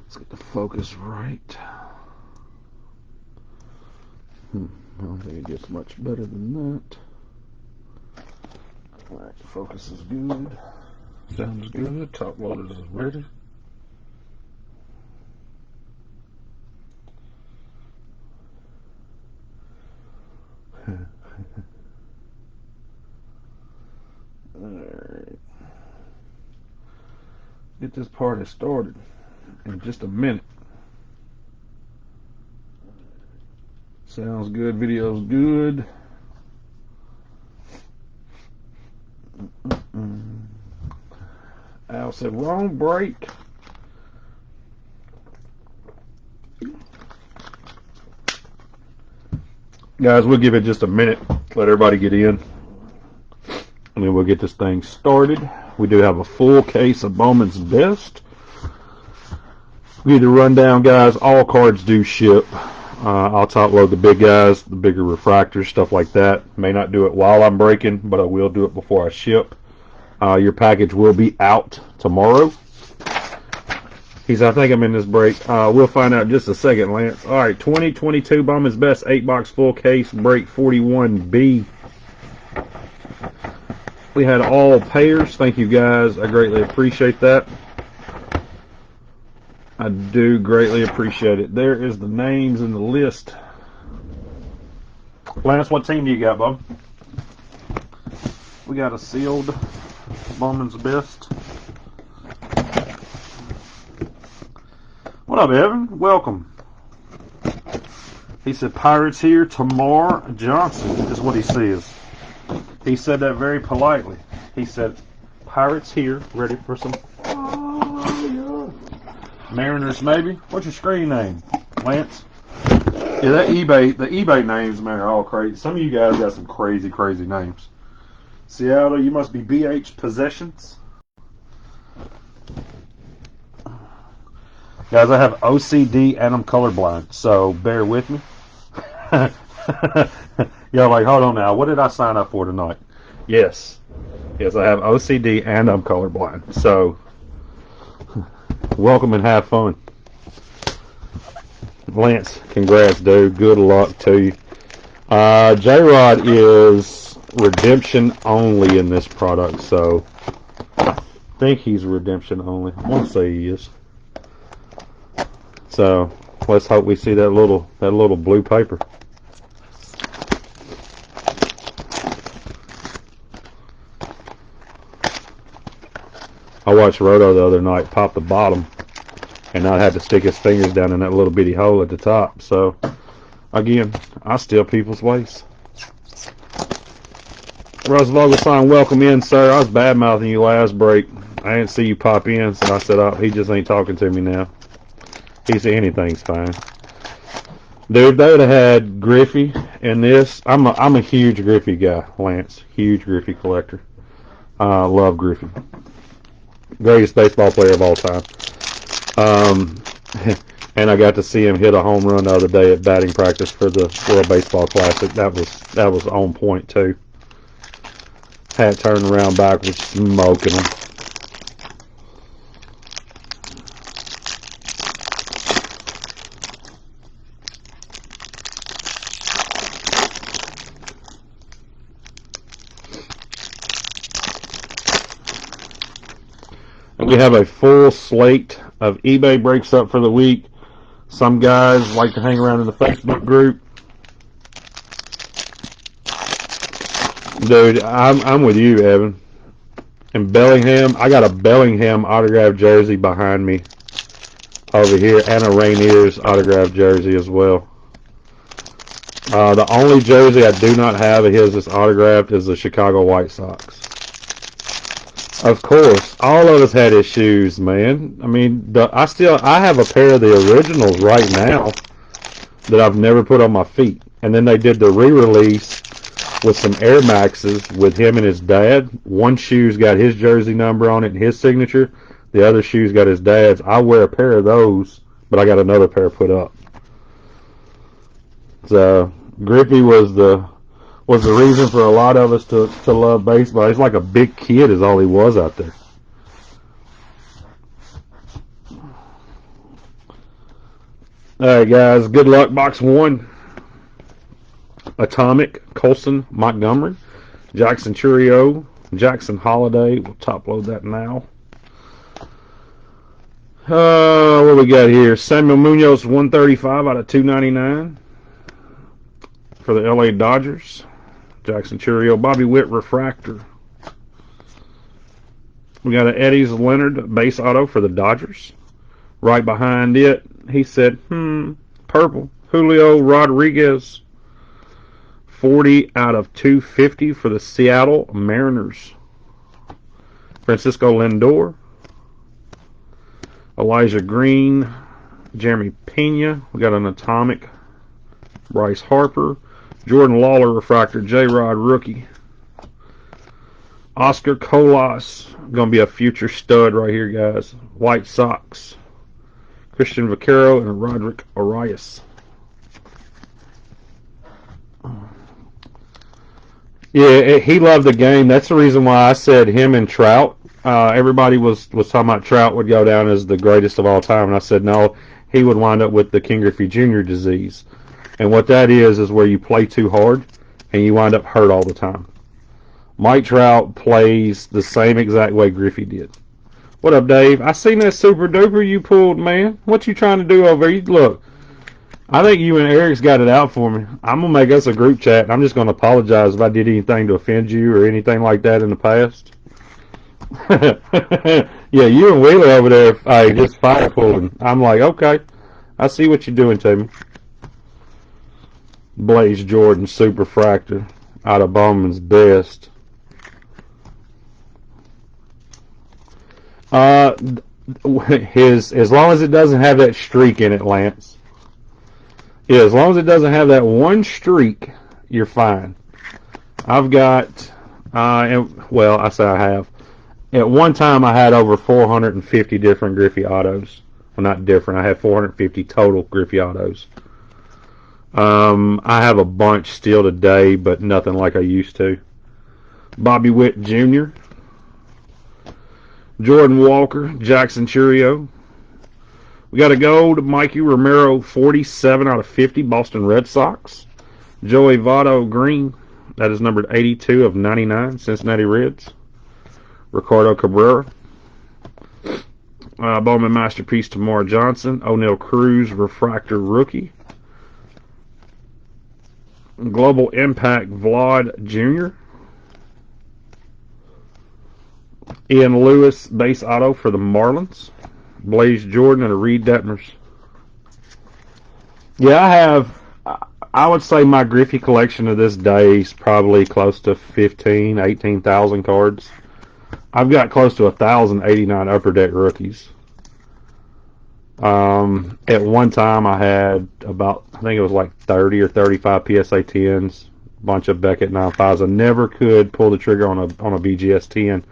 Let's get the focus right. I don't think it gets much better than that. Alright, focus is good. Sounds good. Top loader is ready. Alright. Get this party started in just a minute. Sounds good, video's good. Al said, wrong break. Guys, we'll give it just a minute. Let everybody get in. And then we'll get this thing started. We do have a full case of Bowman's Best. We need to run down, guys. All cards do ship. I'll top load the big guys, the bigger refractors, stuff like that. May not do it while I'm breaking, but I will do it before I ship. Your package will be out tomorrow. I think I'm in this break. We'll find out in just a second, Lance. All right, 2022 Bowman's Best 8-box full case, break 41B. We had all pairs. Thank you, guys. I greatly appreciate that. I do greatly appreciate it. There is the names in the list. Lance, what team do you got, Bob? We got a sealed Bowman's Best. What up, Evan? Welcome. He said, Pirates here, Tamar Johnson is what he says. He said that very politely. He said, Pirates here, ready for some Mariners, maybe? What's your screen name, Lance? Yeah, that eBay, the eBay names, man, are all crazy. Some of you guys got some crazy, crazy names. Seattle, you must be BH Possessions. Guys, I have OCD and I'm colorblind, so bear with me. Y'all like, hold on now, what did I sign up for tonight? Yes, I have OCD and I'm colorblind, so welcome and have fun. Lance, congrats, dude. Good luck to you. J-Rod is redemption only in this product, so I think he's redemption only. I want to say he is. So let's hope we see that little blue paper. I watched Roto the other night pop the bottom and not have to stick his fingers down in that little bitty hole at the top. So, again, I steal people's ways. Russ Vogelsong, welcome in, sir. I was bad-mouthing you last break. I didn't see you pop in, so I said, oh, he just ain't talking to me now. He said, anything's fine. Dude, they would have had Griffey in this. I'm a huge Griffey guy, Lance. Huge Griffey collector. Love Griffey. Greatest baseball player of all time. And I got to see him hit a home run the other day at batting practice for the World Baseball Classic. That was on point too. Hat turned around backwards, smoking him. We have a full slate of eBay breaks up for the week. Some guys like to hang around in the Facebook group. Dude, I'm with you, Evan. And Bellingham, I got a Bellingham autographed jersey behind me over here, and a Rainiers autographed jersey as well. The only jersey I do not have of his that's autographed is the Chicago White Sox. Of course, all of us had his shoes, man. I mean, I have a pair of the originals right now that I've never put on my feet. And then they did the re-release with some Air Maxes with him and his dad. One shoe's got his jersey number on it and his signature. The other shoe's got his dad's. I wear a pair of those, but I got another pair put up. So Griffey was the reason for a lot of us to love baseball. He's like a big kid is all he was out there. Alright, guys. Good luck. Box 1. Atomic, Colson, Montgomery, Jackson Churio, Jackson Holiday. We'll top load that now. What we got here? Samuel Munoz, 135 out of 299 for the LA Dodgers. Jackson Churio, Bobby Witt refractor. We got an Eddie's Leonard base auto for the Dodgers. Right behind it, he said, purple. Julio Rodriguez, 40 out of 250 for the Seattle Mariners. Francisco Lindor, Elijah Green, Jeremy Pena. We got an Atomic, Bryce Harper, Jordan Lawler refractor, J-Rod rookie. Oscar Colas, going to be a future stud right here, guys. White Sox, Christian Vaquero, and Roderick Arias. Yeah, he loved the game. That's the reason why I said him and Trout. Everybody was talking about Trout would go down as the greatest of all time, and I said no, he would wind up with the King Griffey Jr. disease. And what that is where you play too hard and you wind up hurt all the time. Mike Trout plays the same exact way Griffey did. What up, Dave? I seen that super duper you pulled, man. What you trying to do over here? Look, I think you and Eric's got it out for me. I'm going to make us a group chat, and I'm just going to apologize if I did anything to offend you or anything like that in the past. Yeah, you and Wheeler over there just fire pulling. I'm like, okay, I see what you're doing to me. Blaze Jordan Super Fractor out of Bowman's best. As long as it doesn't have that streak in it, Lance. Yeah, as long as it doesn't have that one streak, you're fine. I've got, well, I say I have. At one time, I had over 450 different Griffey autos. Well, not different. I had 450 total Griffey autos. I have a bunch still today, but nothing like I used to. Bobby Witt Jr., Jordan Walker, Jackson Churio. We got a gold, Mikey Romero, 47 out of 50, Boston Red Sox. Joey Votto Green, that is numbered 82 of 99, Cincinnati Reds. Ricardo Cabrera. Bowman Masterpiece, Tamar Johnson. O'Neal Cruz, Refractor Rookie. Global Impact, Vlad Jr. Ian Lewis, base auto for the Marlins. Blaze Jordan and a Reed Detmers. Yeah, I would say my Griffey collection to this day is probably close to 15,000, 18,000 cards. I've got close to 1,089 Upper Deck rookies. At one time, I had about, I think it was like 30 or 35 PSA 10s, a bunch of Beckett 9.5s. I never could pull the trigger on a BGS 10.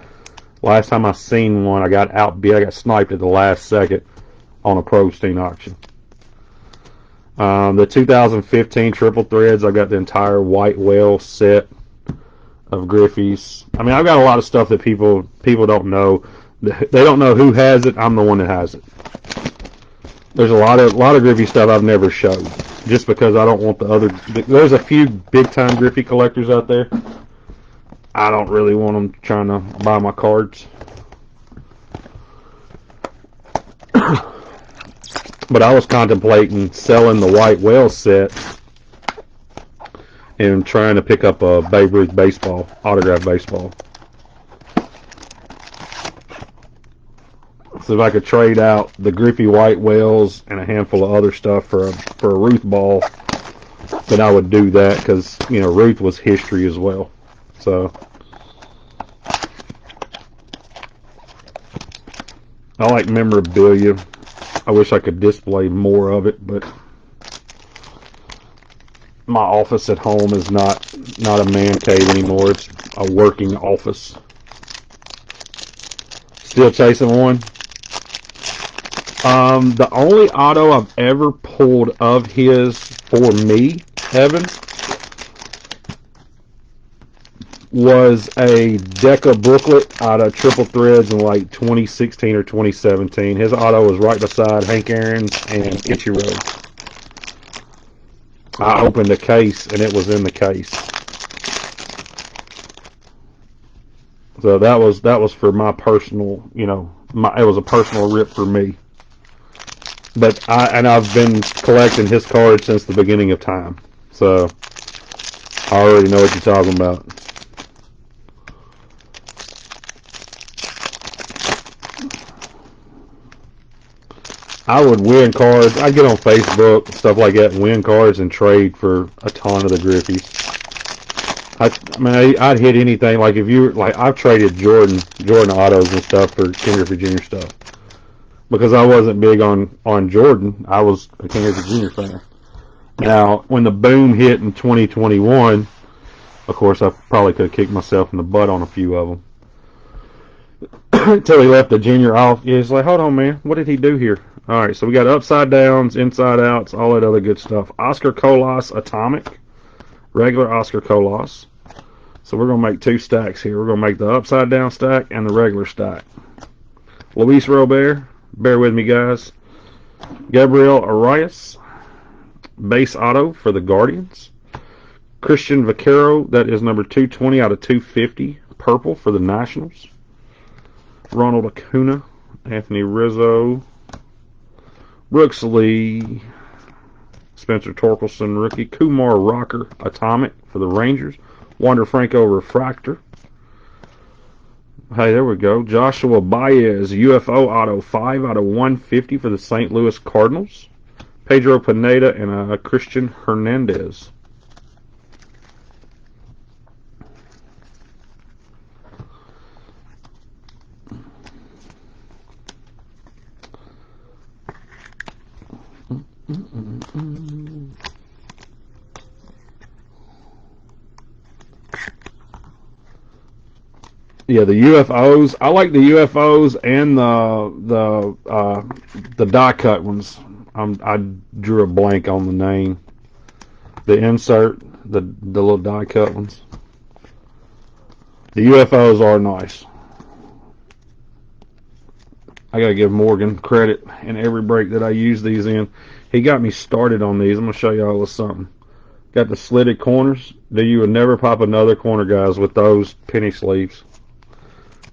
Last time I seen one, I got outbid. I got sniped at the last second on a Probstein auction. The 2015 Triple Threads, I got the entire White Whale set of Griffey's. I mean, I've got a lot of stuff that people don't know. They don't know who has it. I'm the one that has it. There's a lot of Griffey stuff I've never showed, just because I don't want the other. There's a few big time Griffey collectors out there. I don't really want them trying to buy my cards. But I was contemplating selling the White Whale set and trying to pick up a Babe Ruth baseball, autographed baseball. So if I could trade out the Griffey White Whales and a handful of other stuff for a Ruth ball, then I would do that, because, you know, Ruth was history as well. So I like memorabilia. I wish I could display more of it, but my office at home is not a man cave anymore. It's a working office. Still chasing one. The only auto I've ever pulled of his for me, Evan, was a Deca booklet out of Triple Threads in like 2016 or 2017. His auto was right beside Hank Aaron's and Ichiro. I opened a case and it was in the case. So that was for my personal, it was a personal rip for me. But I've been collecting his cards since the beginning of time. So I already know what you're talking about. I would win cards. I'd get on Facebook, stuff like that, and win cards and trade for a ton of the Griffies. I'd hit anything. Like if you like, I've traded Jordan autos and stuff for King Griffey Jr. stuff because I wasn't big on Jordan. I was a King Griffey Jr. fan. Now, when the boom hit in 2021, of course, I probably could have kicked myself in the butt on a few of them. Until he left the junior off. Yeah, he's like, hold on, man. What did he do here? All right, so we got upside downs, inside outs, all that other good stuff. Oscar Colas Atomic. Regular Oscar Colas. So we're going to make two stacks here. We're going to make the upside down stack and the regular stack. Luis Robert. Bear with me, guys. Gabriel Arias. Base auto for the Guardians. Christian Vaquero. That is number 220 out of 250. Purple for the Nationals. Ronald Acuna, Anthony Rizzo, Brooks Lee, Spencer Torkelson, rookie, Kumar Rocker, Atomic for the Rangers, Wander Franco, Refractor. Hey, there we go. Joshua Baez, UFO Auto, 5 out of 150 for the St. Louis Cardinals. Pedro Pineda and Christian Hernandez. Yeah, the UFOs. I like the UFOs and the die cut ones. I drew a blank on the name. The insert, the little die cut ones. The UFOs are nice. I gotta give Morgan credit in every break that I use these in. He got me started on these. I'm gonna show you all this something. Got the slitted corners. You would never pop another corner, guys, with those penny sleeves.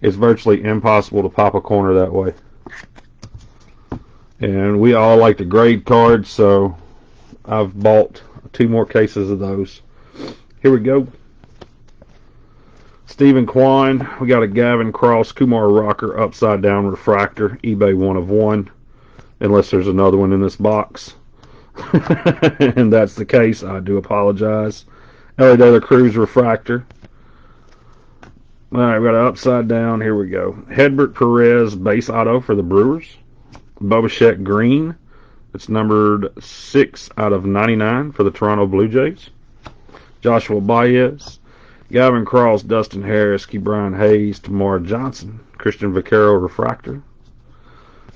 It's virtually impossible to pop a corner that way. And we all like to grade cards, so I've bought 2 more cases of those. Here we go. Stephen Kwan. We got a Gavin Cross, Kumar Rocker, Upside Down Refractor, eBay 1 of 1. Unless there's another one in this box. And that's the case. I do apologize. Ellie De La Cruz Refractor. All right, we got an upside down. Here we go. Hedbert Perez base auto for the Brewers. Bobichette Green. It's numbered 6 out of 99 for the Toronto Blue Jays. Joshua Baez. Gavin Cross, Dustin Harris, Ke'Bryan Hayes, Tamar Johnson. Christian Vaquero Refractor.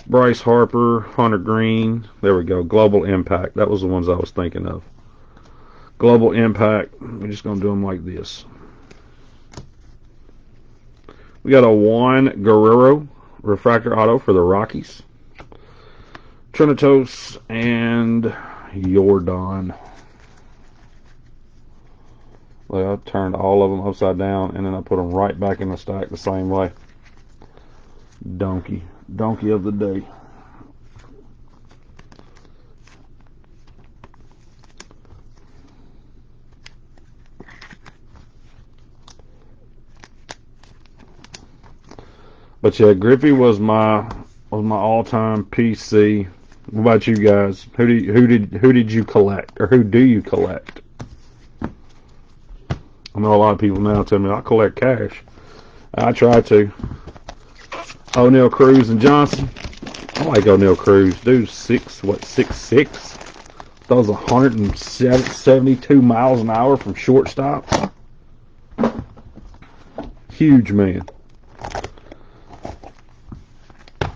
Bryce Harper, Hunter Green. There we go. Global Impact. That was the ones I was thinking of. Global Impact. We're just going to do them like this. We got a Juan Guerrero Refractor Auto for the Rockies. Trinitos and Jordan. Well, I turned all of them upside down and then I put them right back in the stack the same way. Donkey of the day. But yeah, Griffey was my all-time PC. What about you guys? Who did you collect, or who do you collect? I know a lot of people now tell me I collect cash. I try to. O'Neal Cruz and Johnson. I like O'Neal Cruz. Dude's 6'6". Throws 172 miles an hour from shortstop. Huge man.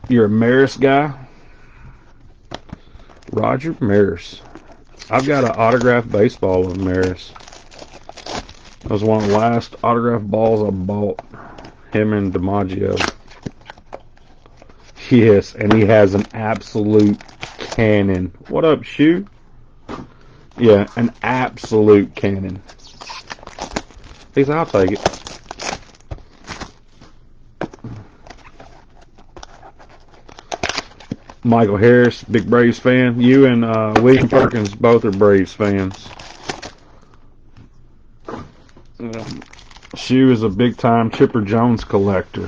You're a Maris guy? Roger Maris. I've got an autographed baseball of Maris. That was one of the last autographed balls I bought. Him and DiMaggio. Yes, and he has an absolute cannon. What up, Shu? Yeah, an absolute cannon. He said, I'll take it. Michael Harris, big Braves fan. You and William Perkins both are Braves fans. She was a big-time Chipper Jones collector.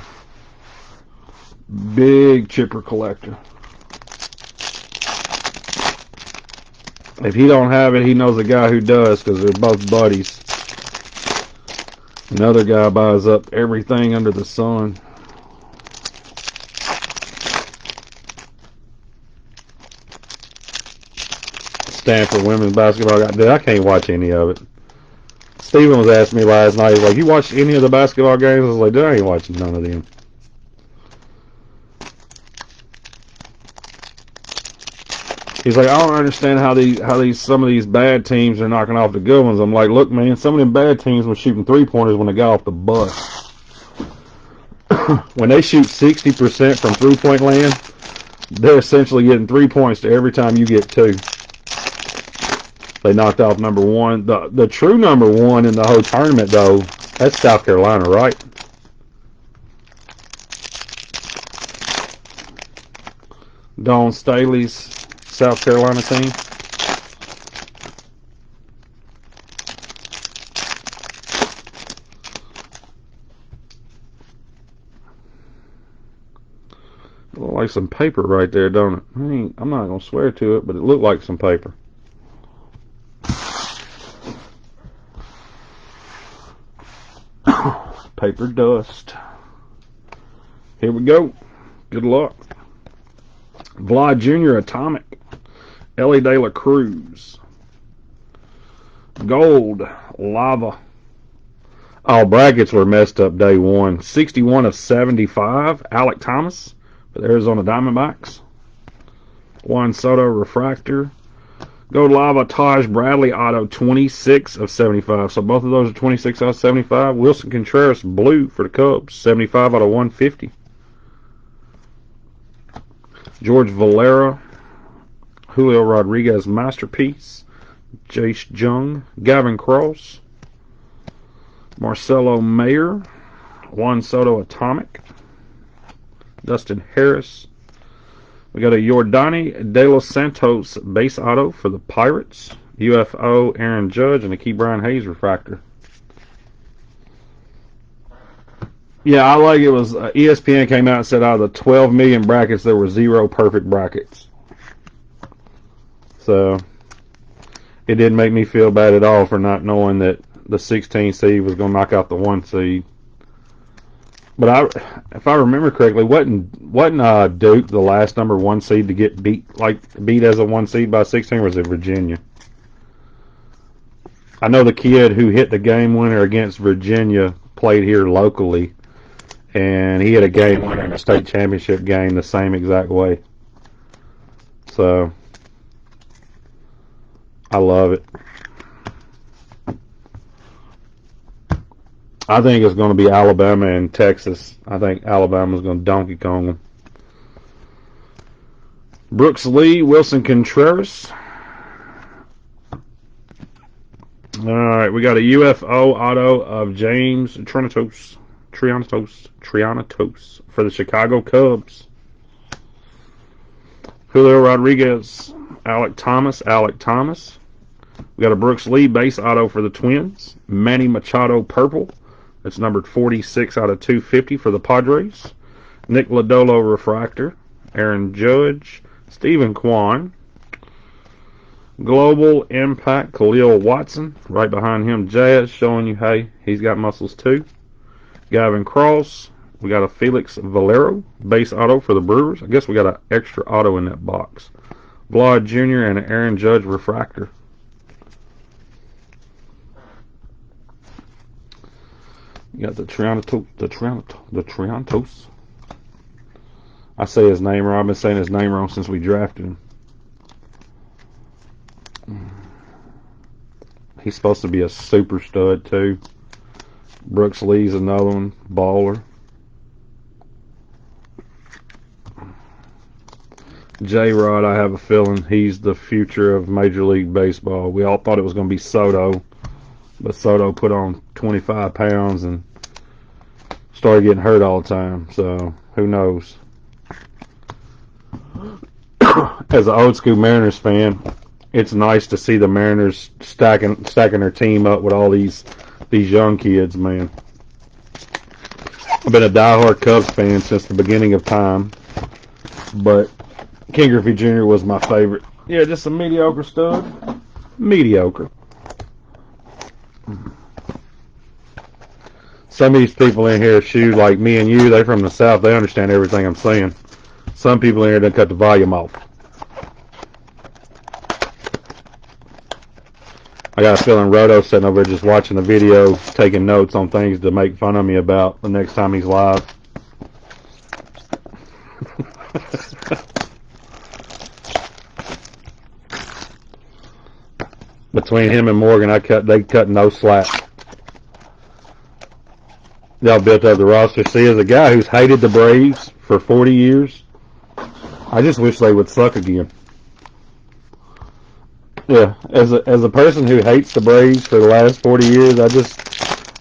Big Chipper collector. If he don't have it, he knows a guy who does, because they're both buddies. Another guy buys up everything under the sun. Stanford women's basketball. Dude, I can't watch any of it. Steven was asking me last night, he's like, you watch any of the basketball games? I was like, dude, I ain't watching none of them. He's like, I don't understand how these some of these bad teams are knocking off the good ones. I'm like, look, man, some of them bad teams were shooting 3-pointers when they got off the bus. When they shoot 60% from 3-point land, they're essentially getting 3 points to every time you get 2. They knocked off number 1. The true number 1 in the whole tournament, though, that's South Carolina, right? Dawn Staley's South Carolina team. Look like some paper right there, don't it? I'm not gonna swear to it, but it looked like some paper. Paper dust. Here we go. Good luck. Vlad Jr. Atomic. Ellie De La Cruz. Gold. Lava. All brackets were messed up day 1. 61 of 75. Alec Thomas for the Arizona Diamondbacks. Juan Soto Refractor. Gold Lava Taj Bradley Auto 26 of 75. So both of those are 26 out of 75. Wilson Contreras Blue for the Cubs. 75 out of 150. George Valera. Julio Rodriguez Masterpiece. Jace Jung. Gavin Cross. Marcelo Mayer. Juan Soto Atomic. Dustin Harris. We got a Yordani De Los Santos base auto for the Pirates. UFO Aaron Judge and a Key Brian Hayes refractor. Yeah, I like it. Was ESPN came out and said out of the 12 million brackets, there were 0 perfect brackets. So it didn't make me feel bad at all for not knowing that the 16 seed was going to knock out the 1 seed. But if I remember correctly, wasn't Duke the last number 1 seed to get beat as a 1 seed by 16, or was it Virginia? I know the kid who hit the game winner against Virginia played here locally, and he had a game winner in a state championship game the same exact way. So I love it. I think it's going to be Alabama and Texas. I think Alabama's going to Donkey Kong them. Brooks Lee, Wilson Contreras. All right, we got a UFO auto of James Trianitos for the Chicago Cubs. Julio Rodriguez, Alec Thomas. We got a Brooks Lee base auto for the Twins. Manny Machado purple. That's numbered 46 out of 250 for the Padres. Nick Lodolo refractor. Aaron Judge. Stephen Kwan. Global Impact Khalil Watson. Right behind him, Jazz, showing you, hey, he's got muscles too. Gavin Cross. We got a Felix Valero base auto for the Brewers. I guess we got an extra auto in that box. Vlad Jr. and an Aaron Judge refractor. You got the Triantos. I say his name wrong. I've been saying his name wrong since we drafted him. He's supposed to be a super stud too. Brooks Lee's another one. Baller. J-Rod, I have a feeling he's the future of Major League Baseball. We all thought it was going to be Soto, but Soto put on 25 pounds and started getting hurt all the time, so who knows. As an old school Mariners fan, it's nice to see the Mariners stacking their team up with all these young kids, man. I've been a diehard Cubs fan since the beginning of time, but Ken Griffey Jr. was my favorite. Yeah, just a mediocre stud. Mediocre. Some of these people in here, shoot, like me and you, they're from the South. They understand everything I'm saying. Some people in here done cut the volume off. I got a feeling Roto's sitting over there just watching the video, taking notes on things to make fun of me about the next time he's live. Between him and Morgan, they cut no slack. Y'all built up the roster. See, as a guy who's hated the Braves for 40 years, I just wish they would suck again. Yeah, as a person who hates the Braves for the last 40 years,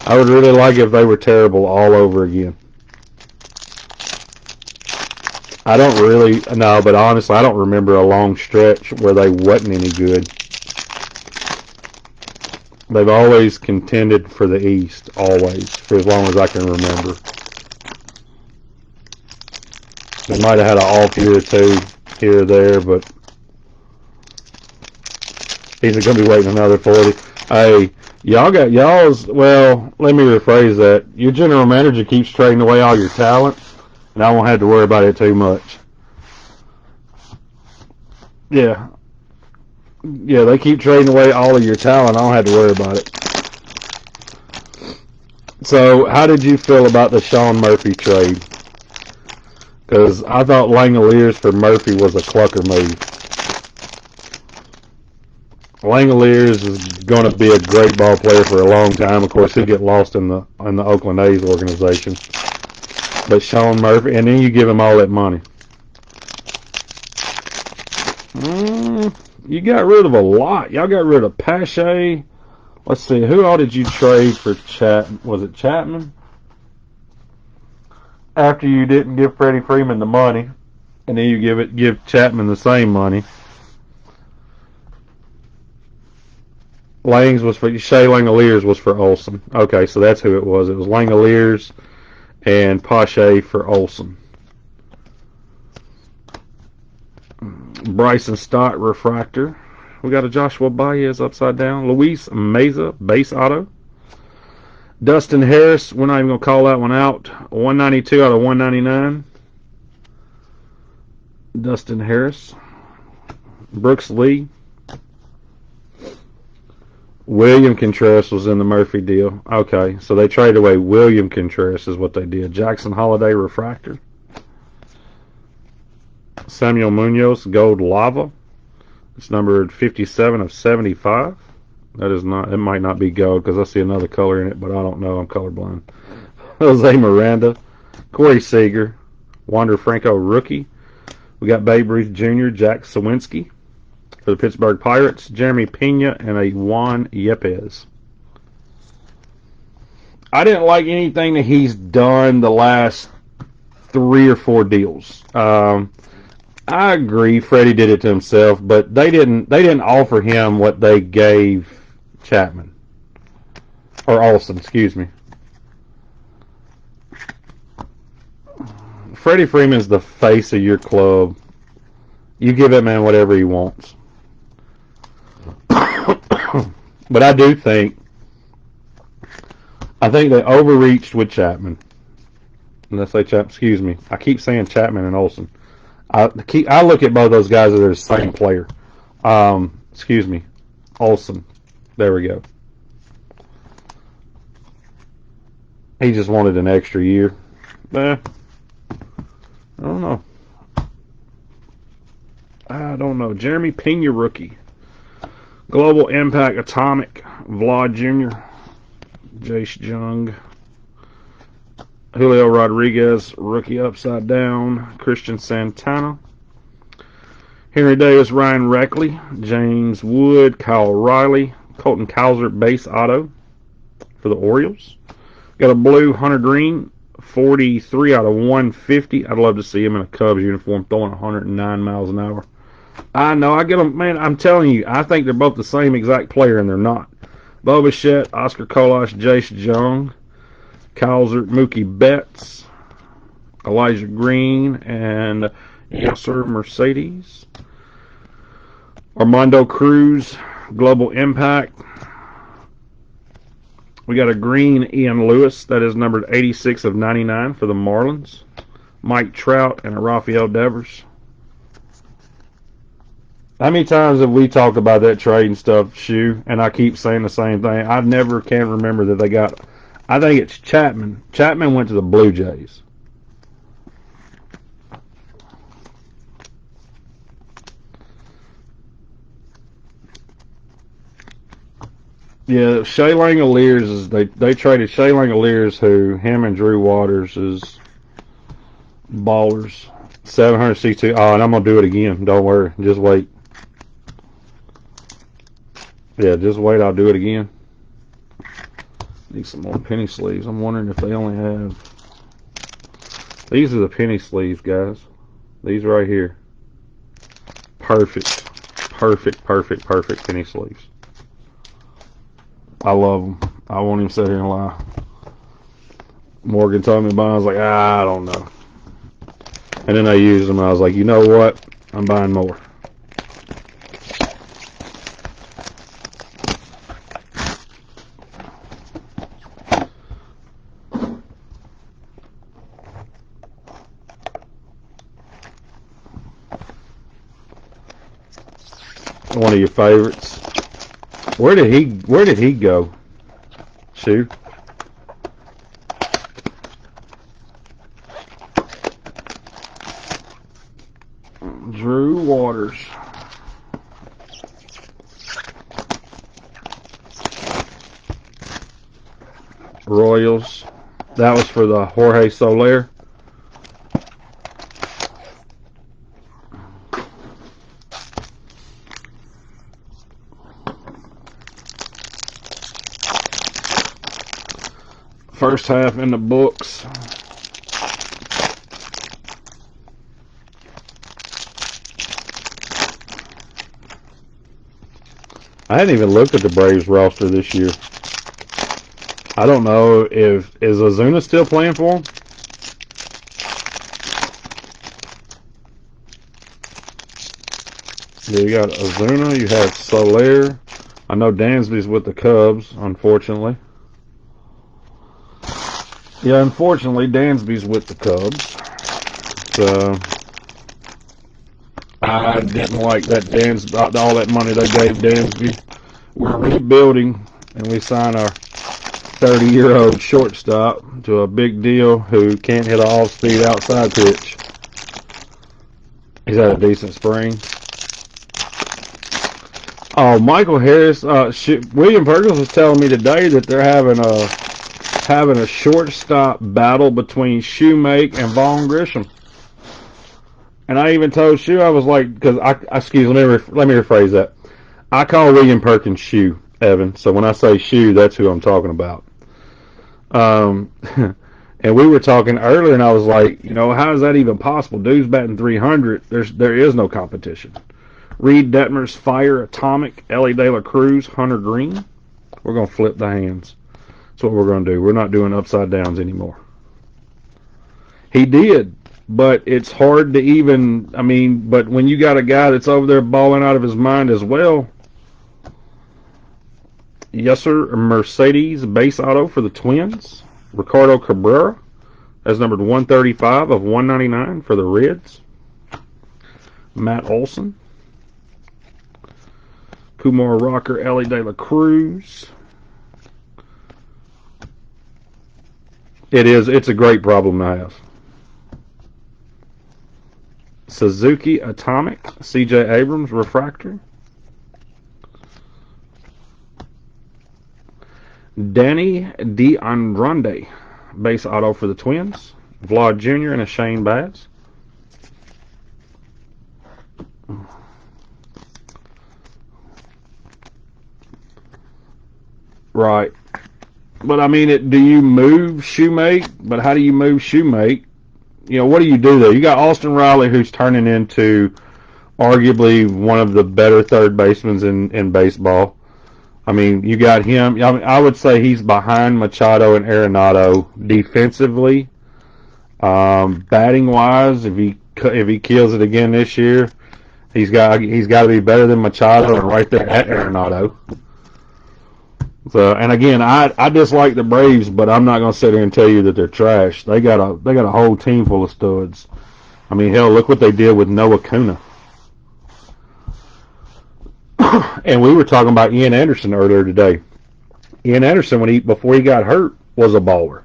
I would really like it if they were terrible all over again. I don't really, no, but honestly, I don't remember a long stretch where they wasn't any good. They've always contended for the East, always, for as long as I can remember. They might have had an off year or two here or there, but he's going to be waiting another 40. Hey, well, let me rephrase that. Your general manager keeps trading away all your talent, and I won't have to worry about it too much. Yeah. Yeah, they keep trading away all of your talent. I don't have to worry about it. So, how did you feel about the Sean Murphy trade? Because I thought Langoliers for Murphy was a clucker move. Langoliers is going to be a great ball player for a long time. Of course, he'll get lost in the Oakland A's organization. But Sean Murphy, and then you give him all that money. You got rid of a lot. Y'all got rid of Pache. Let's see, who all did you trade for Was it Chapman? After you didn't give Freddie Freeman the money, and then you give Chapman the same money. Shea Langoliers was for Olsen. Okay, so that's who it was. It was Langoliers and Pache for Olsen. Bryson Stott refractor. We got a Joshua Baez upside down. Luis Meza base auto. Dustin Harris, we're not even going to call that one out. 192 out of 199. Dustin Harris. Brooks Lee. William Contreras was in the Murphy deal. Okay, so they traded away William Contreras is what they did. Jackson Holiday refractor. Samuel Munoz gold lava. It's numbered 57 of 75. That is not. It might not be gold because I see another color in it, but I don't know. I'm colorblind. Jose Miranda, Corey Seager, Wander Franco rookie. We got Babe Ruth Jr., Jack Sawinski for the Pittsburgh Pirates, Jeremy Pena, and a Juan Yepes. I didn't like anything that he's done the last 3 or 4 deals. I agree, Freddie did it to himself, but they didn't offer him what they gave Chapman or Olsen, excuse me. Freddie Freeman's the face of your club. You give that man whatever he wants. But I think they overreached with Chapman. Unless they excuse me. I keep saying Chapman and Olsen. I look at both those guys as they're the same player. Excuse me. Olsen. There we go. He just wanted an extra year. I don't know. Jeremy Pena rookie. Global Impact Atomic. Vlad Jr. Jace Jung. Julio Rodriguez, rookie upside down. Christian Santana. Henry Davis, Ryan Reckley, James Wood, Kyle Riley, Colton Cowser, base auto for the Orioles. Got a blue Hunter Green, 43 out of 150. I'd love to see him in a Cubs uniform throwing 109 miles an hour. I know, I get them, man, I'm telling you, I think they're both the same exact player, and they're not. Bo Bichette, Oscar Kolash, Jace Jung, Cowser, Mookie Betts, Elijah Green, and Yasser Mercedes. Armando Cruz, Global Impact. We got a green Ian Lewis, that is numbered 86 of 99 for the Marlins. Mike Trout and a Rafael Devers. How many times have we talked about that trade and stuff, Shoe? And I keep saying the same thing. I never can remember that they got. I think it's Chapman. Chapman went to the Blue Jays. Yeah, Shea Langoliers is they traded Shea Langoliers, who him and Drew Waters is ballers. 762. Oh, and I'm gonna do it again. Don't worry. Just wait. Yeah, just wait. I'll do it again. Need some more penny sleeves. I'm wondering if they only have. These are the penny sleeves, guys. These right here. Perfect. Perfect, perfect, perfect penny sleeves. I love them. I won't even sit here and lie. Morgan told me about them. I was like, I don't know. And then I used them. And I was like, you know what? I'm buying more. One of your favorites. Where did he go? Shoot. Drew Waters. Royals. That was for the Jorge Soler. First half in the books. I hadn't even looked at the Braves roster this year. I don't know is Ozuna still playing for them? Yeah, you got Ozuna, you have Soler. I know Dansby's with the Cubs, unfortunately. Yeah, unfortunately, Dansby's with the Cubs. So I didn't like that all that money they gave Dansby. We're rebuilding, and we sign our 30-year-old shortstop to a big deal who can't hit an off-speed outside pitch. He's had a decent spring. Oh, Michael Harris. William Perkins was telling me today that they're having a shortstop battle between Shoemake and Vaughn Grisham. And I even told Shoe, I was like, because let me rephrase that. I call William Perkins Shoe, Evan. So when I say Shoe, that's who I'm talking about. And we were talking earlier, and I was like, how is that even possible? Dude's batting 300. There is no competition. Reed Detmer's Fire Atomic, Ellie De La Cruz, Hunter Green. We're going to flip the hands. That's what we're going to do. We're not doing upside downs anymore. He did, but it's hard to even, but when you got a guy that's over there balling out of his mind as well. Yes, sir. Mercedes base auto for the Twins. Ricardo Cabrera as numbered 135 of 199 for the Reds. Matt Olson. Kumar Rocker, Ellie De La Cruz. It's a great problem to have. Suzuki Atomic, CJ Abrams Refractor. Danny DeAndrande, base auto for the Twins. Vlad Jr. and a Shane Bass. Right. But I mean, do you move Shoemake? But how do you move Shoemake? What do you do there? You got Austin Riley, who's turning into arguably one of the better third basemen in baseball. I mean, you got him. I would say he's behind Machado and Arenado defensively. Batting wise, if he kills it again this year, he's got to be better than Machado and right there at Arenado. So, and again, I dislike the Braves, but I'm not going to sit here and tell you that they're trash. They got a whole team full of studs. I mean, hell, look what they did with Noah Kuna. And we were talking about Ian Anderson earlier today. Ian Anderson, before he got hurt, was a baller.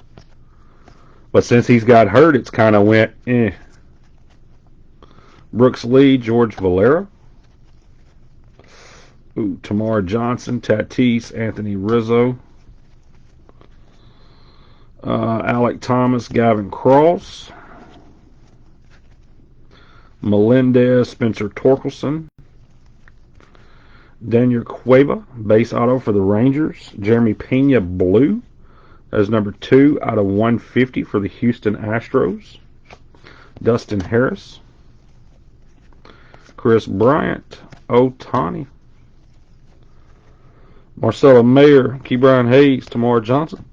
But since he's got hurt, it's kind of went, eh. Brooks Lee, George Valera. Ooh, Tamar Johnson, Tatis, Anthony Rizzo. Alec Thomas, Gavin Cross. Melendez, Spencer Torkelson. Daniel Cueva, base auto for the Rangers. Jeremy Pena, blue. As number 2 out of 150 for the Houston Astros. Dustin Harris. Chris Bryant, Ohtani. Marcelo Mayer, Ke'Bryan Hayes, Tamar Johnson.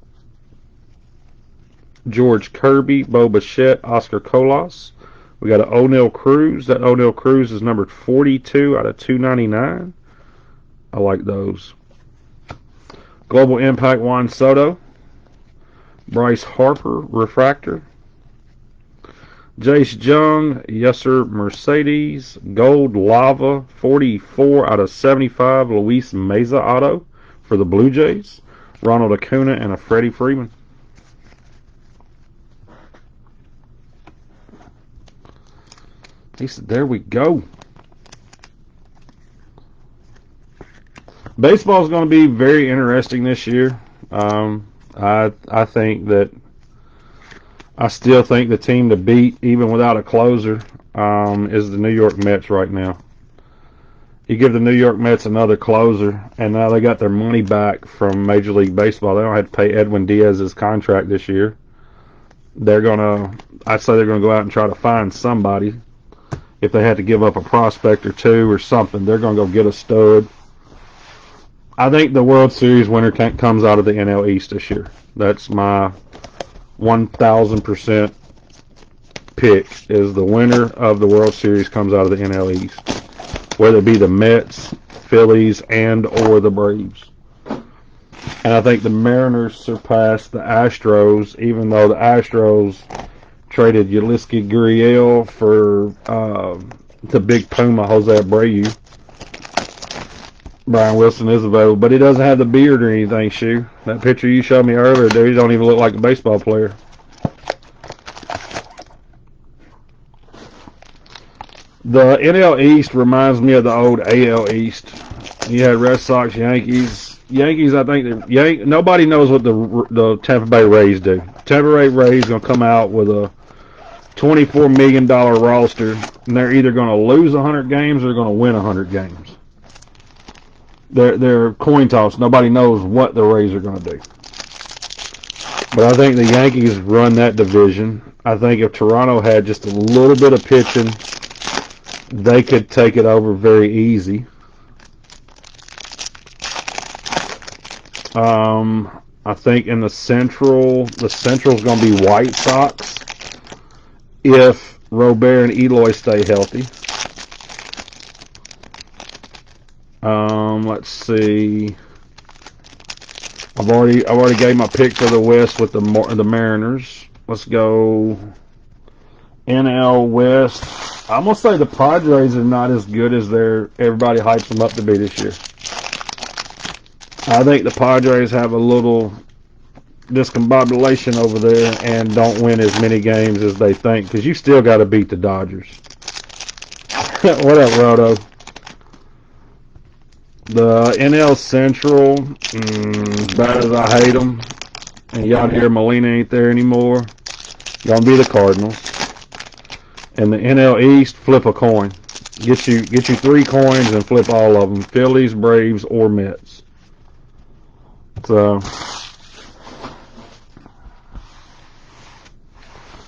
George Kirby, Bo Bichette, Oscar Colas. We got an O'Neal Cruz. That O'Neal Cruz is numbered 42 out of 299. I like those. Global Impact, Juan Soto. Bryce Harper, refractor. Jace Jung, Yesser Mercedes. Gold Lava, 44 out of 75. Luis Meza auto for the Blue Jays. Ronald Acuna and a Freddie Freeman. He said, there we go. Baseball is going to be very interesting this year. I think that I still think the team to beat, even without a closer, is the New York Mets right now. You give the New York Mets another closer, and now they got their money back from Major League Baseball. They don't have to pay Edwin Diaz's contract this year. I'd say they're gonna go out and try to find somebody. If they had to give up a prospect or two or something, they're gonna go get a stud. I think the World Series winner comes out of the NL East this year. That's my 1,000% pick, is the winner of the World Series comes out of the NL East. Whether it be the Mets, Phillies, and or the Braves. And I think the Mariners surpassed the Astros, even though the Astros traded Yulieski Gurriel for the big Puma, Jose Abreu. Brian Wilson is available, but he doesn't have the beard or anything, Shu. That picture you showed me earlier, dude, he don't even look like a baseball player. The NL East reminds me of the old AL East. You had Red Sox, Yankees. Yankees, I think, nobody knows what the Tampa Bay Rays do. Tampa Bay Rays going to come out with a $24 million roster, and they're either going to lose 100 games or they're going to win 100 games. They're coin toss. Nobody knows what the Rays are going to do. But I think the Yankees run that division. I think if Toronto had just a little bit of pitching, they could take it over very easy. I think in the Central's going to be White Sox if Robert and Eloy stay healthy. Let's see. I've already gave my pick for the West with the Mariners. Let's go NL West. I'm gonna say the Padres are not as good as everybody hypes them up to be this year. I think the Padres have a little discombobulation over there and don't win as many games as they think, because you still got to beat the Dodgers. What up, Roto? The NL Central, as bad as I hate them, and Yadier Molina ain't there anymore, gonna be the Cardinals. And the NL East, flip a coin. Get you 3 coins and flip all of them. Phillies, Braves, or Mets. So,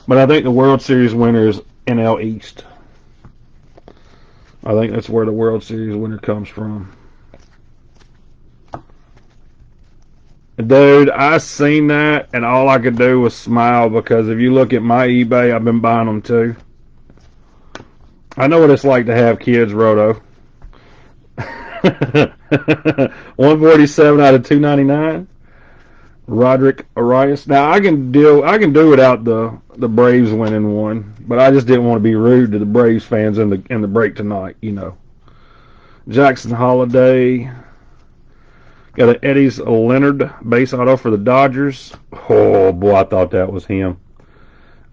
but I think the World Series winner is NL East. I think that's where the World Series winner comes from. Dude, I seen that, and all I could do was smile, because if you look at my eBay, I've been buying them too. I know what it's like to have kids, Roto. 147 out of 299. Roderick Arias. Now I can do without the Braves winning one, but I just didn't want to be rude to the Braves fans in the break tonight. Jackson Holiday. Got an Eddie's Leonard base auto for the Dodgers. Oh boy, I thought that was him.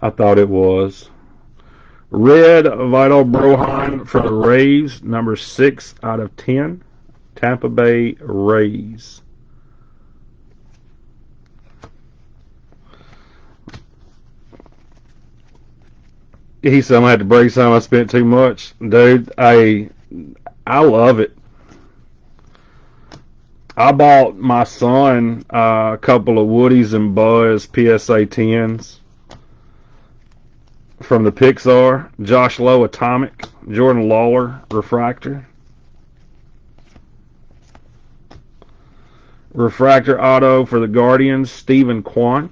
I thought it was. Red Vital Brohan for the Rays, number 6 out of 10. Tampa Bay Rays. He said I'm gonna have to break some. I spent too much, dude. I love it. I bought my son a couple of Woodies and Buzz PSA 10s from the Pixar. Josh Lowe Atomic, Jordan Lawler Refractor. Refractor auto for the Guardians, Stephen Kwan,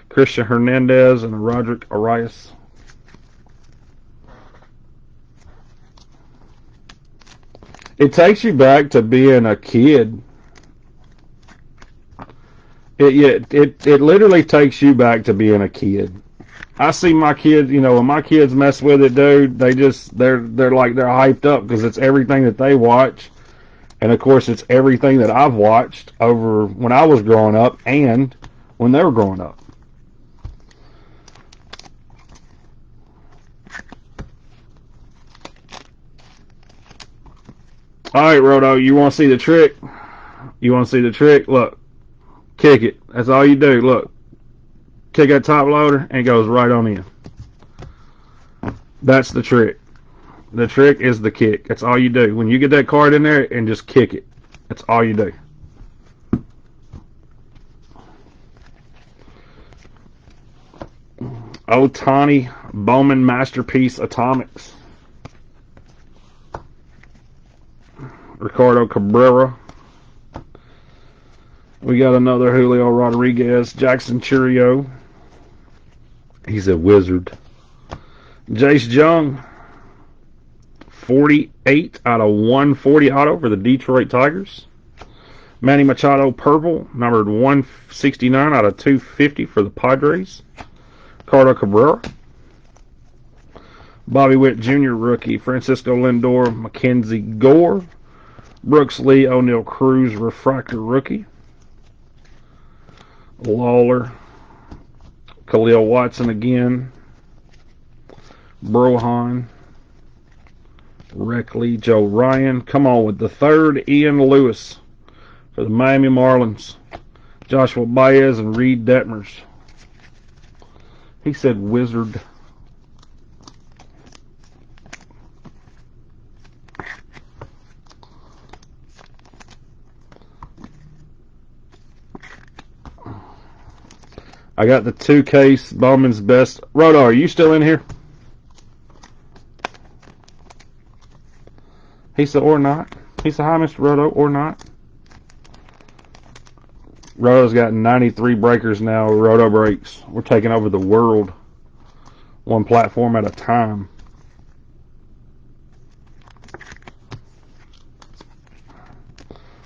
Christian Hernandez, and Roderick Arias. It takes you back to being a kid. It literally takes you back to being a kid. I see my kids, when my kids mess with it, dude, they're hyped up because it's everything that they watch. And of course it's everything that I've watched over when I was growing up and when they were growing up. Alright, Roto, you want to see the trick? You want to see the trick? Look. Kick it. That's all you do. Look. Kick that top loader and it goes right on in. That's the trick. The trick is the kick. That's all you do. When you get that card in there and just kick it. That's all you do. Otani Bowman Masterpiece Atomics. Ricardo Cabrera. We got another Julio Rodriguez. Jackson Churio. He's a wizard. Jace Jung. 48 out of 140 auto for the Detroit Tigers. Manny Machado purple, numbered 169 out of 250 for the Padres. Ricardo Cabrera. Bobby Witt Jr. rookie. Francisco Lindor, Mackenzie Gore. Brooks Lee O'Neal Cruz refractor rookie. Lawler. Khalil Watson again. Brohan. Reckley, Joe Ryan. Come on with the third, Ian Lewis for the Miami Marlins. Joshua Baez and Reed Detmers. He said wizard. I got the 2-case Bowman's Best. Roto, are you still in here? He said, or not. He said, hi, Mr. Roto, or not. Roto's got 93 breakers now. Roto breaks. We're taking over the world. One platform at a time.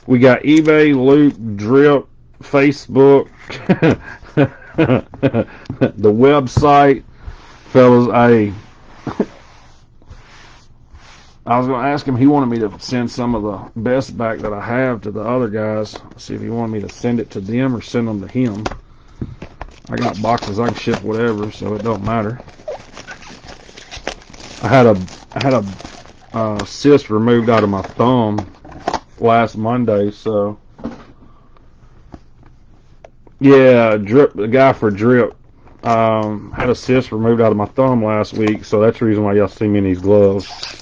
We got eBay, Loop, Drip, Facebook, the website. Fellas, I was going to ask him, he wanted me to send some of the best back that I have to the other guys. See if he wanted me to send it to them or send them to him. I got boxes, I can ship whatever, so it don't matter. I had a cyst removed out of my thumb last Monday, so yeah, Drip, the guy for Drip, had a cyst removed out of my thumb last week, so that's the reason why y'all see me in these gloves.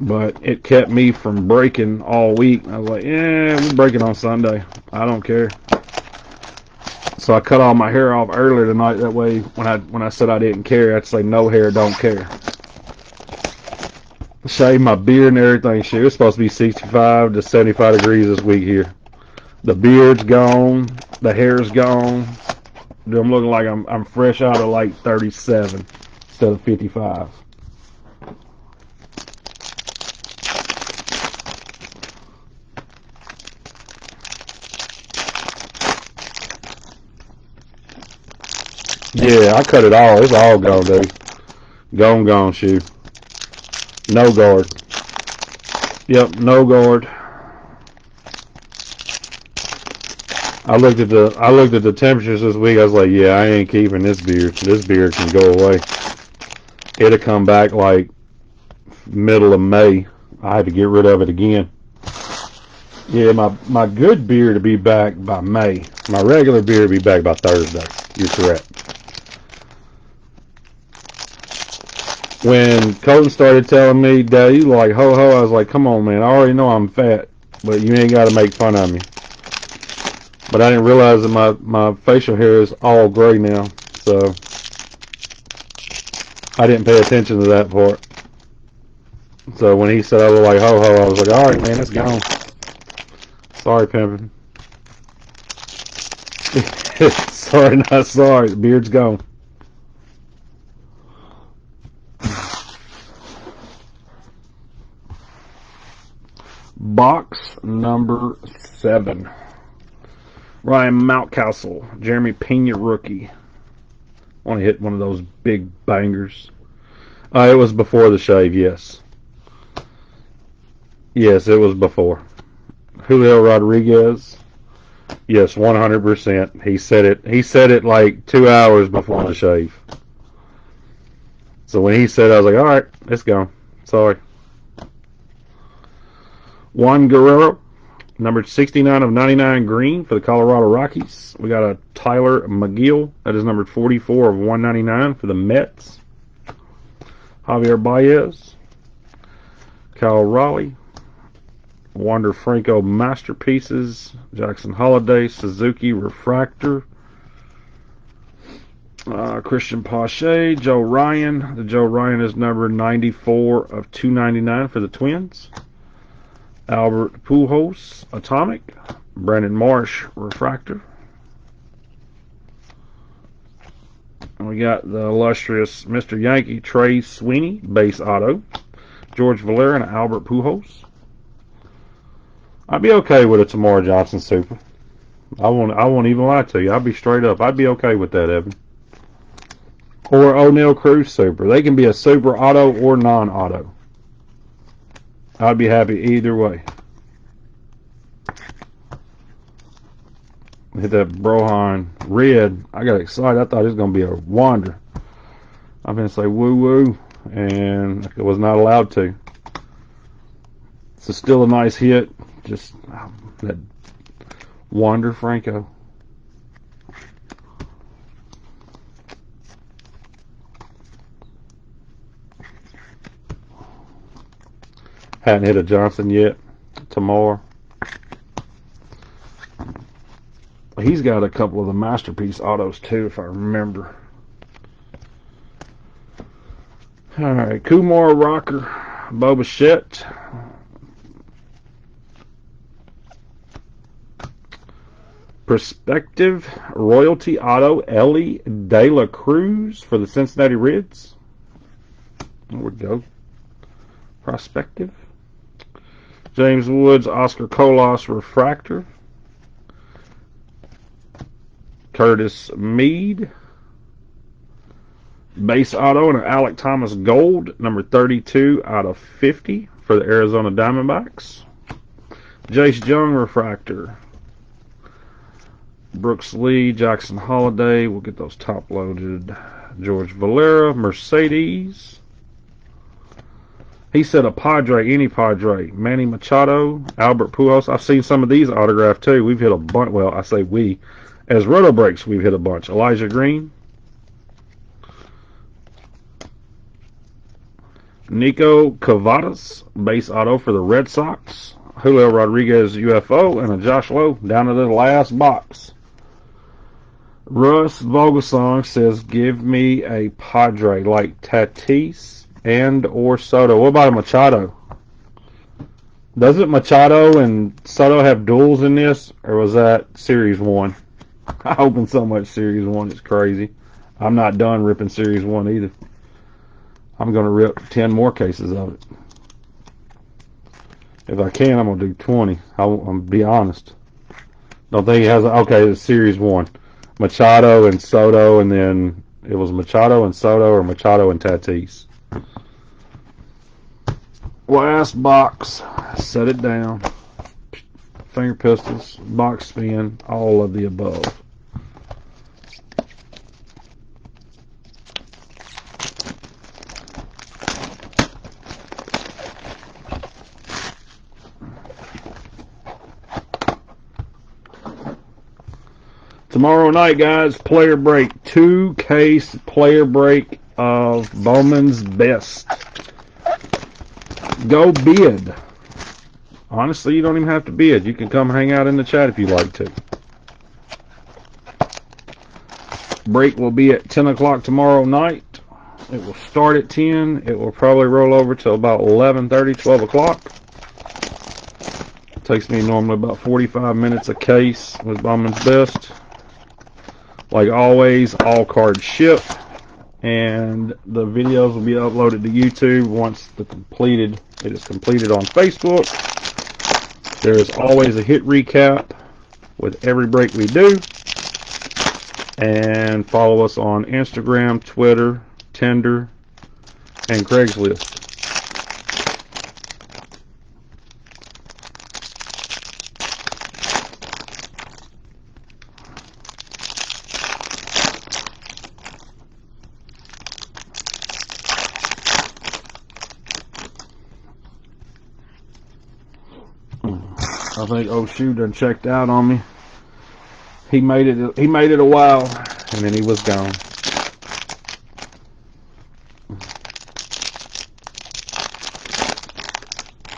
But it kept me from breaking all week. I was like, yeah, we're breaking on Sunday. I don't care. So I cut all my hair off earlier tonight. That way, when I said I didn't care, I'd say no hair, don't care. Shave my beard and everything. Shit, it's supposed to be 65 to 75 degrees this week here. The beard's gone. The hair's gone. I'm looking like I'm fresh out of like 37 instead of 55. Yeah, I cut it all. It's all gone, dude. Gone, shoe. No guard. Yep, no guard. I looked at the temperatures this week. I was like, yeah, I ain't keeping this beard. This beard can go away. It'll come back like middle of May. I had to get rid of it again. Yeah, my good beard to be back by May. My regular beard will be back by Thursday. You're correct. When Colton started telling me, Dad, you like ho ho, I was like, come on, man. I already know I'm fat, but you ain't got to make fun of me. But I didn't realize that my facial hair is all gray now, so I didn't pay attention to that part. So when he said I look like ho ho, I was like, all right, man, it's gone. Sorry, pimpin'. Sorry, not sorry. The beard's gone. Box number 7. Ryan Mountcastle, Jeremy Pena rookie. I want to hit one of those big bangers. It was before the shave, yes. Yes, it was before. Julio Rodriguez. Yes, 100%. He said it like 2 hours before the shave. So when he said it, I was like, all right, it's gone. Sorry. Juan Guerrero, number 69 of 99 green for the Colorado Rockies. We got a Tyler McGill. That is numbered 44 of 199 for the Mets. Javier Baez. Kyle Raleigh. Wander Franco Masterpieces. Jackson Holiday. Suzuki Refractor. Christian Pache. Joe Ryan. The Joe Ryan is number 94 of 299 for the Twins. Albert Pujols Atomic. Brandon Marsh Refractor. And we got the illustrious Mr. Yankee Trey Sweeney Base Auto. George Valera and Albert Pujols. I'd be okay with a Tamara Johnson Super. I won't even lie to you. I'll be straight up. I'd be okay with that, Evan. Or O'Neal Cruz Super. They can be a Super Auto or non-auto. I'd be happy either way. Hit that Brohan red. I got excited. I thought it was going to be a Wander. I've been say woo woo, and I was not allowed to. So still a nice hit. Just that Wander Franco. Hadn't hit a Johnson yet. Tomorrow. He's got a couple of the masterpiece autos too, if I remember. All right, Kumar Rocker, Boba Fett. Perspective Royalty Auto Ellie De La Cruz for the Cincinnati Reds. There we go. Prospective. James Woods Oscar Colas Refractor. Curtis Mead. Base Auto and an Alec Thomas Gold, number 32 out of 50 for the Arizona Diamondbacks. Jace Jung Refractor. Brooks Lee, Jackson Holiday. We'll get those top loaded. George Valera, Mercedes. He said a Padre, any Padre. Manny Machado, Albert Pujols. I've seen some of these autographed too. We've hit a bunch. Well, I say we. As Roto Breaks, we've hit a bunch. Elijah Green. Nico Cavadas, base auto for the Red Sox. Julio Rodriguez UFO, and a Josh Lowe down to the last box. Russ Vogelsong says, give me a Padre like Tatis and or Soto. What about a Machado? Doesn't Machado and Soto have duels in this, or was that Series 1? I opened so much Series 1, it's crazy. I'm not done ripping Series 1 either. I'm going to rip 10 more cases of it. If I can, I'm going to do 20. I'll be honest. Don't think he has... Okay, it's Series 1. Machado and Soto, and then it was Machado and Soto or Machado and Tatis. Last box. Set it down. Finger pistols, box spin, all of the above. Tomorrow night, guys, player break. 2-case player break of Bowman's Best. Go bid. Honestly, you don't even have to bid. You can come hang out in the chat if you'd like to. Break will be at 10 o'clock tomorrow night. It will start at 10. It will probably roll over till about 11:30, 12 o'clock. It takes me normally about 45 minutes a case with Bowman's Best. Like always, all cards ship, and the videos will be uploaded to YouTube once it is completed on Facebook. There is always a hit recap with every break we do, and follow us on Instagram, Twitter, Tinder, and Craigslist. I think O'Shoe done checked out on me. He made it a while, and then he was gone.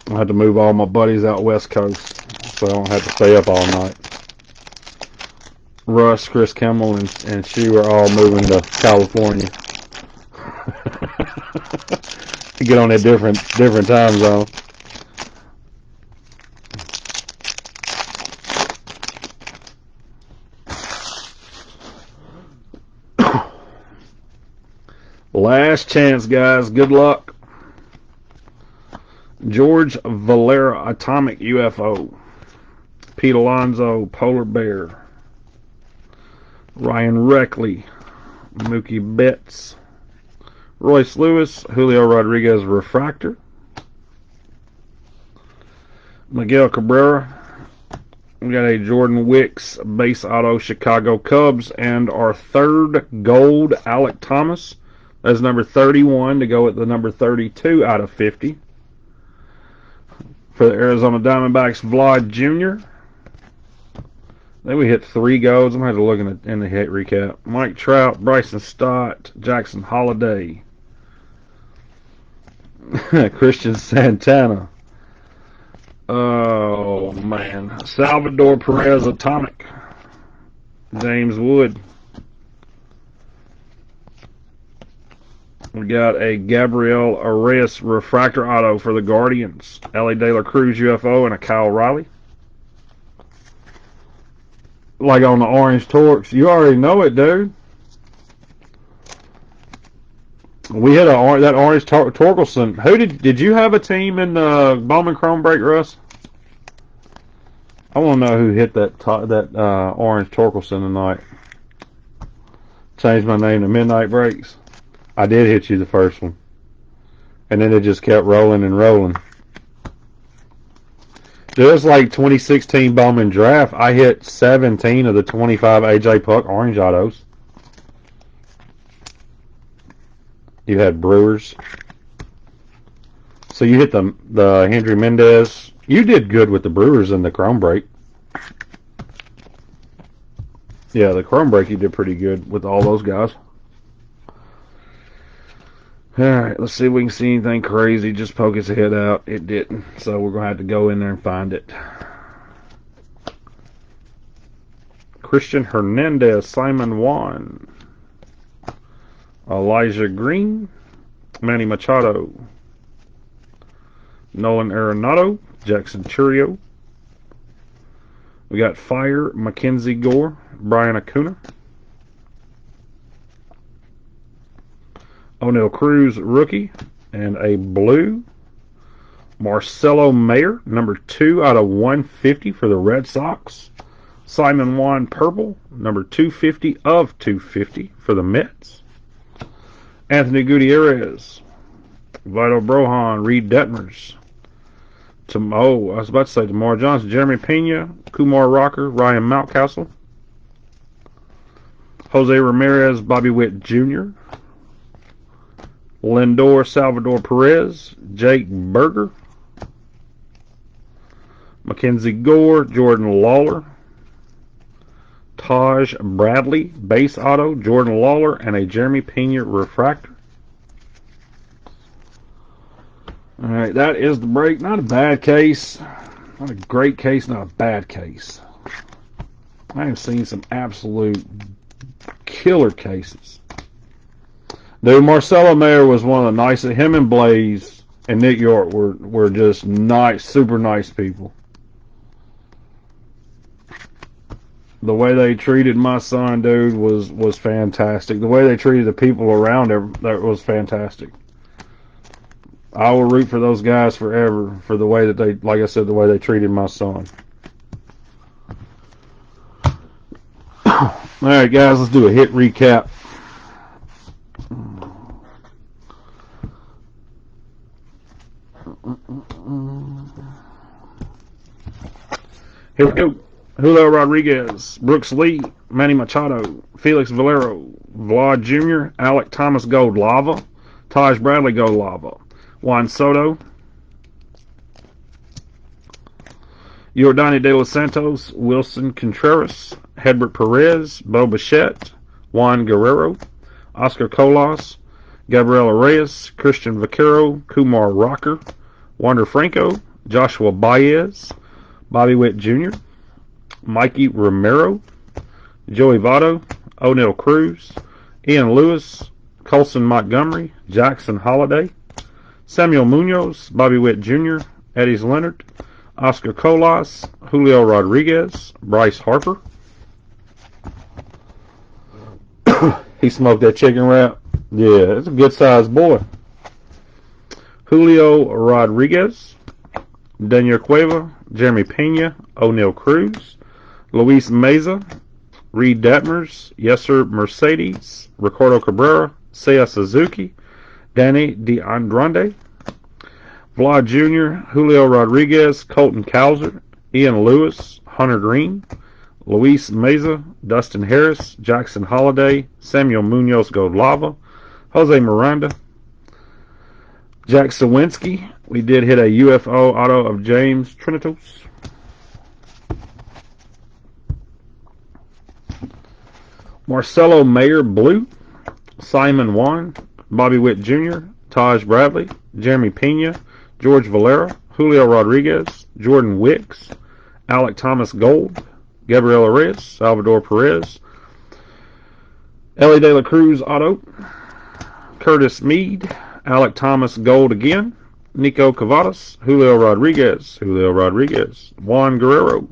I had to move all my buddies out West Coast, so I don't have to stay up all night. Russ, Chris Kimmel, and Shoe are all moving to California. Get on a different time zone. Last chance, guys. Good luck. George Valera, Atomic UFO. Pete Alonso, Polar Bear. Ryan Reckley, Mookie Betts. Royce Lewis, Julio Rodriguez, Refractor. Miguel Cabrera. We got a Jordan Wicks, base auto, Chicago Cubs. And our third gold, Alec Thomas. That's number 31 to go at the number 32 out of 50. For the Arizona Diamondbacks, Vlad Jr. Then we hit 3 golds. I'm going to have to look in the hit recap. Mike Trout, Bryson Stott, Jackson Holiday. Christian Santana. Oh, man. Salvador Perez, Atomic. James Wood. We got a Gabriel Arias Refractor Auto for the Guardians. Ellie De La Cruz UFO and a Kyle Riley. Like on the Orange Torques. You already know it, dude. We had that Orange Torkelson. Who did you have a team in the Bowman Chrome Break, Russ? I want to know who hit that Orange Torkelson tonight. Changed my name to Midnight Breaks. I did hit you the first one. And then it just kept rolling and rolling. Just like 2016 Bowman Draft, I hit 17 of the 25 AJ Puck Orange Autos. You had Brewers. So you hit the Hendry Mendez. You did good with the Brewers in the Chrome Break. Yeah, the Chrome Break you did pretty good with all those guys. Alright, let's see if we can see anything crazy. Just poke his head out. It didn't. So we're going to have to go in there and find it. Christian Hernandez, Simon Juan, Elijah Green, Manny Machado, Nolan Arenado, Jackson Churio. We got Fire, Mackenzie Gore, Brian Acuna, O'Neill Cruz, rookie, and a blue. Marcelo Mayer, number 2 out of 150 for the Red Sox. Simon Juan, purple, number 250 of 250 for the Mets. Anthony Gutierrez, Vito Brohan, Reed Detmers. I was about to say Tamar Johnson, Jeremy Pena, Kumar Rocker, Ryan Mountcastle, Jose Ramirez, Bobby Witt Jr., Lindor, Salvador Perez, Jake Berger, Mackenzie Gore, Jordan Lawler, Taj Bradley, base auto, Jordan Lawler, and a Jeremy Pena refractor. Alright, that is the break. Not a bad case. Not a great case, not a bad case. I have seen some absolute killer cases. Dude, Marcelo Mayer was one of the nicest. Him and Blaze and Nick York were just nice, super nice people. The way they treated my son, dude, was fantastic. The way they treated the people around him, that was fantastic. I will root for those guys forever for the way that they, like I said, the way they treated my son. Alright, guys, let's do a hit recap. Here we go. Julio Rodriguez, Brooks Lee, Manny Machado, Felix Valero, Vlad Jr., Alec Thomas Gold Lava, Taj Bradley Gold Lava, Juan Soto, Yordani De Los Santos, Wilson Contreras, Hedbert Perez, Bo Bichette, Juan Guerrero, Oscar Colas, Gabriel Reyes, Christian Vaquero, Kumar Rocker, Wander Franco, Joshua Baez, Bobby Witt Jr., Mikey Romero, Joey Votto, O'Neill Cruz, Ian Lewis, Colson Montgomery, Jackson Holiday, Samuel Munoz, Bobby Witt Jr., Eddie Leonard, Oscar Colas, Julio Rodriguez, Bryce Harper. He smoked that chicken wrap. Yeah, it's a good sized boy. Julio Rodriguez, Daniel Cueva, Jeremy Pena, O'Neill Cruz, Luis Meza, Reed Detmers, Yesser Mercedes, Ricardo Cabrera, Seiya Suzuki, Danny DeAndrande, Vlad Jr., Julio Rodriguez, Colton Cowser, Ian Lewis, Hunter Green, Luis Meza, Dustin Harris, Jackson Holiday, Samuel Munoz Gold Lava, Jose Miranda, Jack Sawinski. We did hit a UFO auto of James Trinitos. Marcelo Mayer blue, Simon Juan, Bobby Witt Jr., Taj Bradley, Jeremy Pena, George Valera, Julio Rodriguez, Jordan Wicks, Alec Thomas Gold, Gabriel Reyes, Salvador Perez, Ellie De La Cruz auto, Curtis Mead, Alec Thomas Gold again, Nico Cavadas, Julio Rodriguez, Juan Guerrero,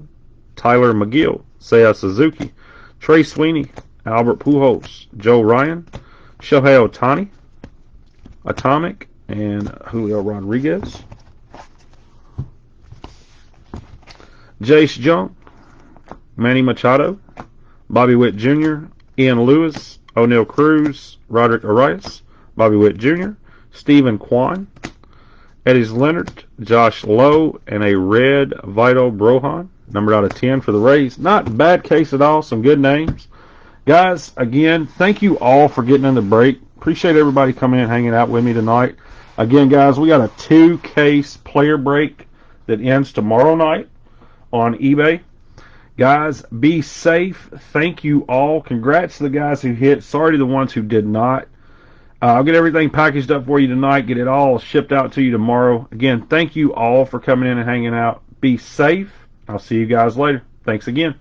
Tyler McGill, Seiya Suzuki, Trey Sweeney, Albert Pujols, Joe Ryan, Shohei Ohtani, Atomic, and Julio Rodriguez. Jace Jung, Manny Machado, Bobby Witt Jr., Ian Lewis, O'Neill Cruz, Roderick Arias, Bobby Witt Jr., Stephen Kwan, Eddie Leonard, Josh Lowe, and a red Vito Brohan, numbered out of 10 for the Rays. Not a bad case at all. Some good names. Guys, again, thank you all for getting in the break. Appreciate everybody coming in and hanging out with me tonight. Again, guys, we got a 2-case player break that ends tomorrow night on eBay. Guys, be safe. Thank you all. Congrats to the guys who hit. Sorry to the ones who did not. I'll get everything packaged up for you tonight, get it all shipped out to you tomorrow. Again, thank you all for coming in and hanging out. Be safe. I'll see you guys later. Thanks again.